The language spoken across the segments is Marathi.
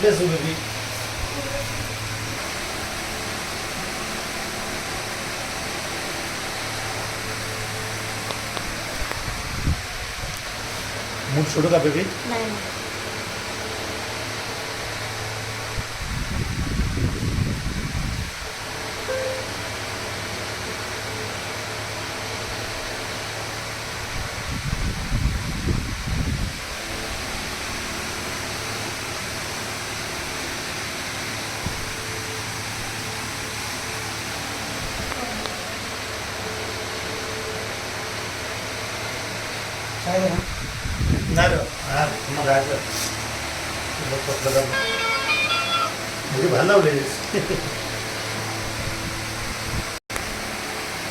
Bless you, baby. मूड सोडू का बेबी? नाही नाही. काय नाही नाही रे, यार मग जायचं म्हणजे भाला लावलेलीस.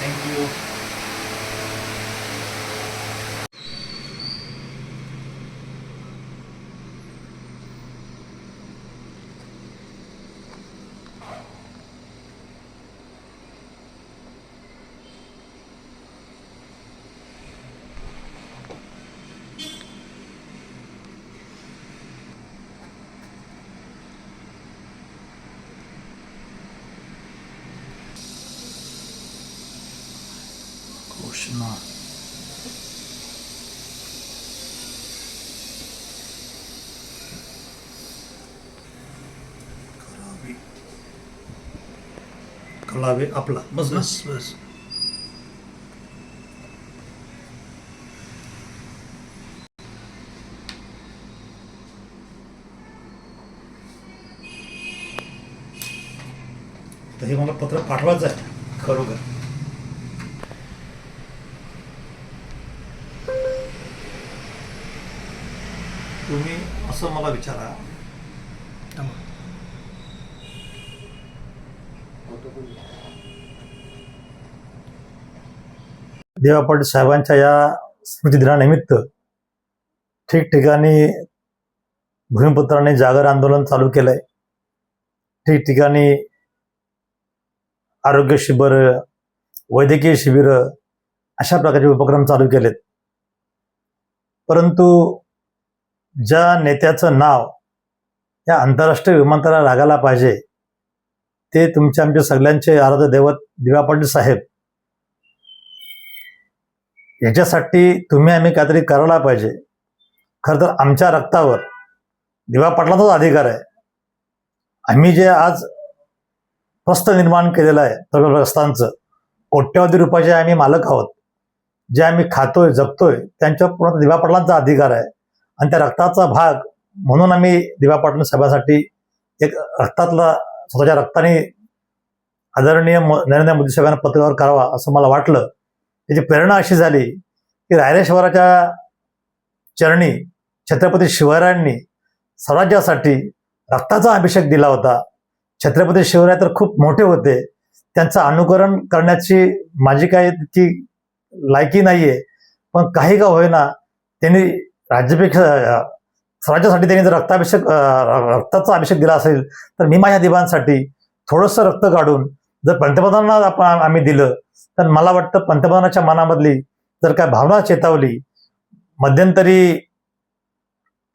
थँक्यू. कृष्णा कलावे आपला बस बस बस. तर हे मला पत्र पाठवायचं आहे खरोखर. तुम्ही असं मला विचारा, देवा पाटील साहेबांच्या या स्मृती दिनानिमित्त ठिकठिकाणी भूमिपुत्रांनी जागर आंदोलन चालू केलंय. ठिकठिकाणी आरोग्य शिबिर, वैद्यकीय शिबिर अशा प्रकारचे उपक्रम चालू केलेत. परंतु ज्या नेत्याचं नाव या आंतरराष्ट्रीय विमानतळाला लागायला पाहिजे ते तुमचे आमचे सगळ्यांचे आराध्य दैवत दिवा पाटील साहेब, याच्यासाठी तुम्ही आम्ही काहीतरी करायला पाहिजे. खरं तर आमच्या रक्तावर दिवा पाटलांचाच अधिकार आहे. आम्ही जे आज प्रस्थ निर्माण केलेलं आहे तळग्रस्तांचं, कोट्यवधी रुपयाचे आम्ही मालक आहोत. जे आम्ही खातोय जगतोय त्यांच्यावर पूर्ण दिवा पाटलांचा अधिकार आहे. आणि त्या रक्ताचा भाग म्हणून आम्ही दिवा पाटील साहेबांसाठी एक रक्तातला स्वतःच्या रक्ताने आदरणीय नरेंद्र मोदी साहेबांना पत्रव्यवहार करावा असं मला वाटलं. त्याची प्रेरणा अशी झाली की रायरेश्वराच्या चरणी छत्रपती शिवरायांनी स्वराज्यासाठी रक्ताचा अभिषेक दिला होता. छत्रपती शिवराय तर खूप मोठे होते, त्यांचं अनुकरण करण्याची माझी काही तितकी लायकी नाहीये. पण काही का होईना त्यांनी राज्यापेक्षा स्वराज्यासाठी त्यांनी जर रक्ताचा अभिषेक दिला असेल तर मी माझ्या दिवांसाठी थोडंसं रक्त काढून जर पंतप्रधानांना आम्ही दिलं तर मला वाटतं पंतप्रधानाच्या मनामधली जर काय भावना चेतावली. मध्यंतरी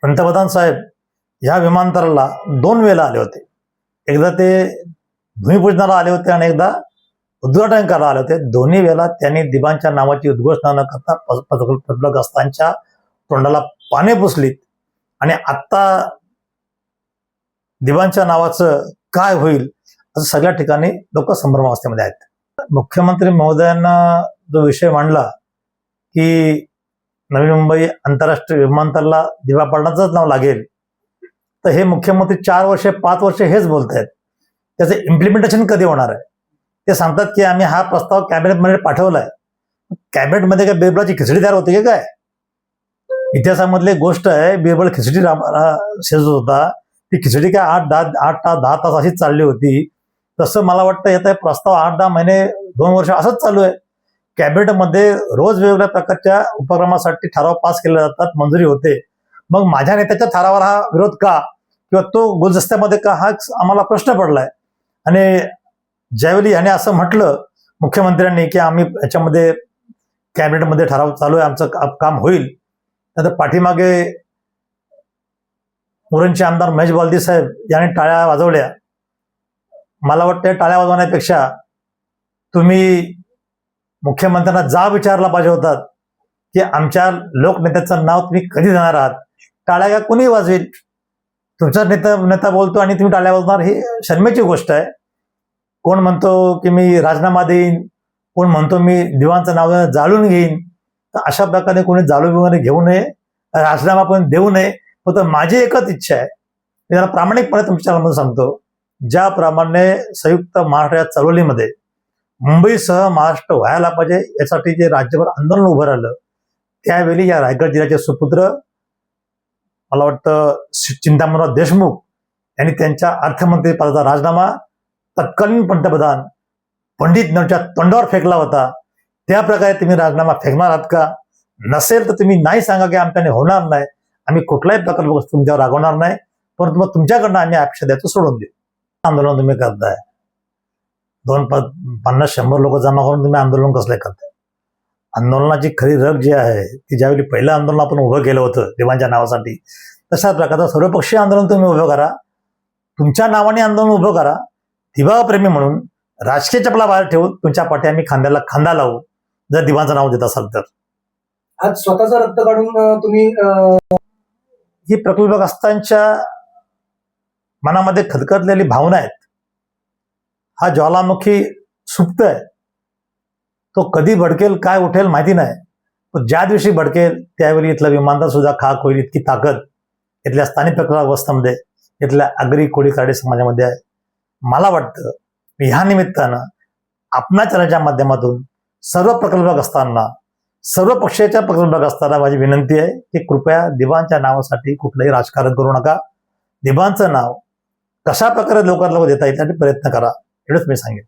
पंतप्रधान साहेब ह्या विमानतळाला 2 वेळेला आले होते. एकदा ते भूमिपूजनाला आले होते आणि एकदा उद्घाटन करायला आले होते. दोन्ही वेळेला त्यांनी दिबांच्या नावाची उद्घोषणा न करता पत्रकारांच्या तोंडाला पाने पुसलीत. आणि आत्ता दिबांच्या नावाचं काय होईल असं सगळ्या ठिकाणी लोक संभ्रमावस्थेमध्ये आहेत. मुख्यमंत्री महोदयांना जो विषय मांडला की नवी मुंबई आंतरराष्ट्रीय विमानतळाला दिवा पाटलांचंच नाव लागेल, तर हे मुख्यमंत्री 4 वर्षे 5 वर्षे हेच बोलत आहेत. त्याचं इम्प्लिमेंटेशन कधी होणार आहे? ते सांगतात की आम्ही हा प्रस्ताव कॅबिनेटमध्ये पाठवलाय. कॅबिनेटमध्ये काय बिरबलाची खिचडी तयार होते की काय? इतिहासामधली गोष्ट आहे, बिरबल खिचडी शिजत होता. ती खिचडी काय 8-10 तास अशीच चालली होती. तसं मला वाटतं येत प्रस्ताव 8-10 महिने 2 वर्ष असंच चालू आहे. कॅबिनेटमध्ये रोज वेगवेगळ्या प्रकारच्या उपक्रमासाठी ठराव पास केले जातात, मंजुरी होते. मग माझ्या नेत्याच्या ठरावाला हा विरोध का किंवा तो गुलदस्त्यामध्ये का, हा आम्हाला प्रश्न पडलाय. आणि ज्यावेळी याने असं म्हटलं मुख्यमंत्र्यांनी की आम्ही याच्यामध्ये कॅबिनेटमध्ये ठराव चालू आहे, आमचं काम होईल, तर पाठीमागे मुरुंडचे आमदार महेश बालदी साहेब यांनी टाळ्या वाजवल्या. मला वाटतं टाळ्या वाजवण्यापेक्षा तुम्ही मुख्यमंत्र्यांना जा विचारला पाहिजे होतात की आमच्या लोकनेत्याचं नाव तुम्ही कधी देणार आहात. टाळ्या का कोणी वाजवेल, तुमचा नेता बोलतो आणि तुम्ही टाळ्या वाजवणार, ही शर्मेची गोष्ट आहे. कोण म्हणतो की मी राजीनामा देईन, कोण म्हणतो मी दिवाणचं नाव जाळून घेईन. तर अशा प्रकारे कोणी जाळून वगैरे घेऊ नये, राजीनामा पण देऊ नये. फक्त माझी एकच इच्छा आहे, मी त्याला प्रामाणिकपणे तुमच्याकडून सांगतो, ज्याप्रमाणे संयुक्त महाराष्ट्र या चळवळीमध्ये मुंबईसह महाराष्ट्र व्हायला पाहिजे यासाठी जे राज्यभर आंदोलन उभं राहिलं, त्यावेळी या रायगड जिल्ह्याचे सुपुत्र मला वाटतं चिंतामणराव देशमुख यांनी त्यांच्या अर्थमंत्री पदाचा राजीनामा तत्कालीन पंतप्रधान पंडित नेहरूंच्या तोंडावर फेकला होता. त्या प्रकारे तुम्ही राजीनामा फेकणार आहात का? नसेल तर तुम्ही नाही सांगा की आमच्याने होणार नाही, आम्ही कुठलाही प्रकल्प तुमच्यावर रागवणार नाही, परंतु मग तुमच्याकडनं आम्ही अपेक्षा द्यायचं सोडून देऊ. आंदोलन तुम्ही करताय, 250-100 लोक जमा करून तुम्ही आंदोलन कसले करताय? आंदोलनाची खरी रग जी आहे ती ज्यावेळी पहिलं आंदोलन आपण उभं केलं होतं देवांच्या नावासाठी, तशा प्रकारचं सर्वपक्षीय आंदोलन तुम्ही उभं करा, तुमच्या नावाने आंदोलन उभं करा. दिवाप्रेमी म्हणून राजकीय चपला बाहेर ठेवून तुमच्या पाठी आम्ही खांद्याला खांदा लावू, जर दिवांचं नाव देत असाल तर. आज स्वतःचं रक्त काढून तुम्ही ही प्रकल्पग्रस्तांच्या मनामध्ये खदखदलेली भावना आहेत. हा ज्वालामुखी सुप्त आहे, तो कधी भडकेल काय उठेल माहिती नाही, पण ज्या दिवशी भडकेल त्यावेळी इथलं विमानतळ सुद्धा खाक होईल, इतकी ताकद इथल्या स्थानिक प्रकल्पग्रस्तांमध्ये, इथल्या आगरी कोळी काडी समाजामध्ये आहे. मला वाटतं ह्या निमित्तानं आपणा चॅनलच्या माध्यमातून सर्व प्रकल्पग्रस्तांना, सर्व पक्षाच्या प्रकल्पग्रस्तांना माझी विनंती आहे की कृपया दिवाणच्या नावासाठी कुठलंही राजकारण करू नका. दिवाणचं नाव कशा प्रकारे लोकांना देता येईल यासाठी प्रयत्न करा, एवढंच मी सांगेन.